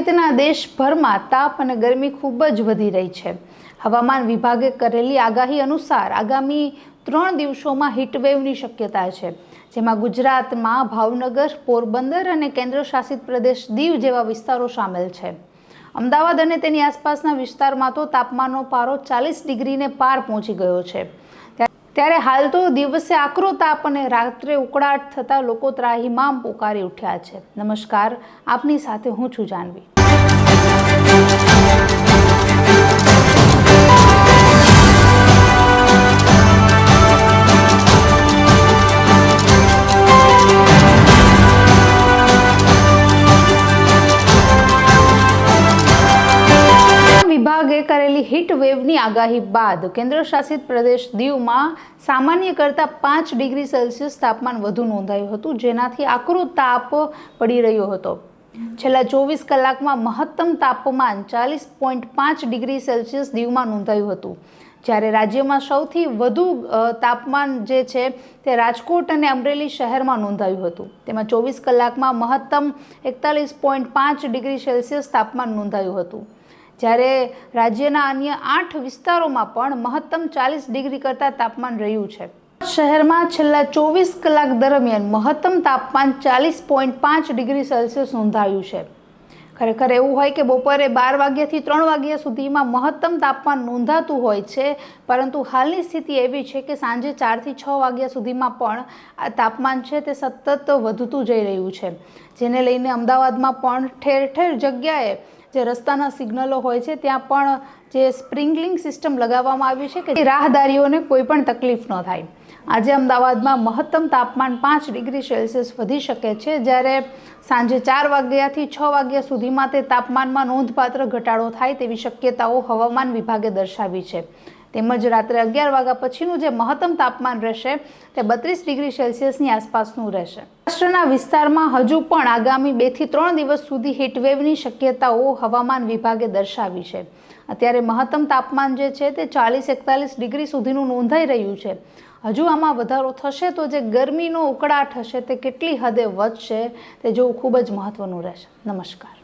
સહિતના દેશભરમાં તાપ અને ગરમી ખૂબ જ વધી રહી છે। હવામાન વિભાગે કરેલી આગાહી અનુસાર આગામી 3 દિવસોમાં હીટવેવની શક્યતા છે, જેમાં ગુજરાતમાં ભાવનગર, પોરબંદર અને કેન્દ્રશાસિત પ્રદેશ દીવ જેવા વિસ્તારો સામેલ છે। અમદાવાદ અને તેની આસપાસના વિસ્તારમાં તો તાપમાનનો પારો 40 ડિગ્રીને પાર પહોંચી ગયો છે। ત્યારે હાલ તો દિવસે આકરો તાપ અને રાત્રે ઉકળાટ થતા લોકો ત્રાહિમામ પોકારી ઉઠ્યા છે। નમસ્કાર, આપની સાથે હું છું જાનવી। વિભાગે કરેલી હીટ વેવની આગાહી બાદ કેન્દ્રશાસિત પ્રદેશ દીવમાં સામાન્ય કરતાં 5 ડિગ્રી સેલ્સિયસ તાપમાન વધુ નોંધાયું હતું, જેનાથી આકરો તાપ પડી રહ્યો હતો। છેલ્લા 24 કલાકમાં મહત્તમ તાપમાન 40.5 ડિગ્રી સેલ્સિયસ દીવમાં નોંધાયું હતું, જ્યારે રાજ્યમાં સૌથી વધુ તાપમાન જે છે તે રાજકોટ અને અમરેલી શહેરમાં નોંધાયું હતું। તેમાં 24 કલાકમાં મહત્તમ 41.5 ડિગ્રી સેલ્સિયસ તાપમાન નોંધાયું હતું, જ્યારે રાજ્યના અન્ય 8 વિસ્તારોમાં પણ મહત્તમ 40 ડિગ્રી કરતાં તાપમાન રહ્યું છે। શહેરમાં છેલ્લા 24 કલાક દરમિયાન મહત્તમ તાપમાન 40.5 ડિગ્રી સેલ્સિયસ નોંધાયું છે। ખરેખર એવું હોય કે બપોરે 12 વાગ્યાથી 3 વાગ્યા સુધીમાં મહત્તમ તાપમાન નોંધાતું હોય છે, પરંતુ હાલની સ્થિતિ એવી છે કે સાંજે 4 થી 6 વાગ્યા સુધીમાં પણ આ તાપમાન છે તે સતત વધતું જઈ રહ્યું છે, જેને લઈને અમદાવાદમાં પણ ઠેર ઠેર જગ્યાએ જે રસ્તાના સિગ્નલો હોય છે ત્યાં પણ જે સ્પ્રિંકલિંગ સિસ્ટમ લગાવવામાં આવી છે કે રાહદારીઓને કોઈ પણ તકલીફ ન થાય। આજે અમદાવાદમાં મહત્તમ તાપમાન 5 ડિગ્રી સેલ્સિયસ વધી શકે છે, જ્યારે સાંજે 4 વાગ્યાથી 6 વાગ્યા સુધીમાં તે તાપમાનમાં નોંધપાત્ર ઘટાડો થાય તેવી શક્યતાઓ હવામાન વિભાગે દર્શાવી છે। તેમજ રાત્રે 11 વાગ્યા પછીનું જે મહત્તમ તાપમાન રહેશે તે 32 ડિગ્રી સેલ્સિયસની આસપાસનું રહેશે। મહારાષ્ટ્રના વિસ્તારમાં હજુ પણ આગામી 2 થી 3 દિવસ સુધી હીટવેવની શક્યતાઓ હવામાન વિભાગે દર્શાવી છે। અત્યારે મહત્તમ તાપમાન જે છે તે 40-41 ડિગ્રી સુધીનું નોંધાઈ રહ્યું છે। હજુ આમાં વધારો થશે તો જે ગરમીનો ઉકળાટ હશે તે કેટલી હદે વધશે તે જોવું ખૂબ જ મહત્વનું રહેશે। નમસ્કાર।